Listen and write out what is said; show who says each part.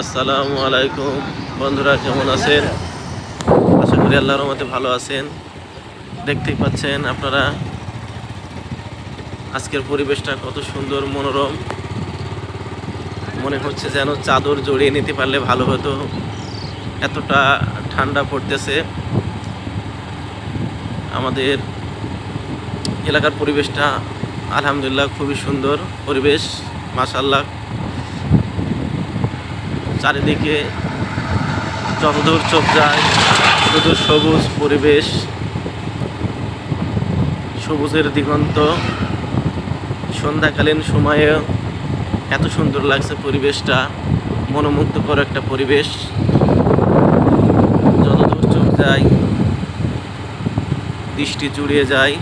Speaker 1: আসসালামু আলাইকুম বন্ধুরা, কেমন আছেন? আশা করি আল্লাহর রহমতে ভালো আছেন। দেখতেই পাচ্ছেন আপনারা আজকের পরিবেশটা কত সুন্দর, মনোরম। মনে হচ্ছে যেন চাদর জড়িয়ে নিতে পারলে ভালো হতো, এতটা ঠান্ডা পড়তেছে। আমাদের এলাকার পরিবেশটা আলহামদুলিল্লাহ খুবই সুন্দর পরিবেশ, মাশাআল্লাহ। চারিদিকে যতদূর চোখ যায় শুধু সবুজ পরিবেশ, সবুজের দিগন্ত। সন্ধ্যাকালীন সময়ে এত সুন্দর লাগছে পরিবেশটা, মনোমুগ্ধকর একটা পরিবেশ। যতদূর চোখ যায় দৃষ্টি জুড়িয়ে যায়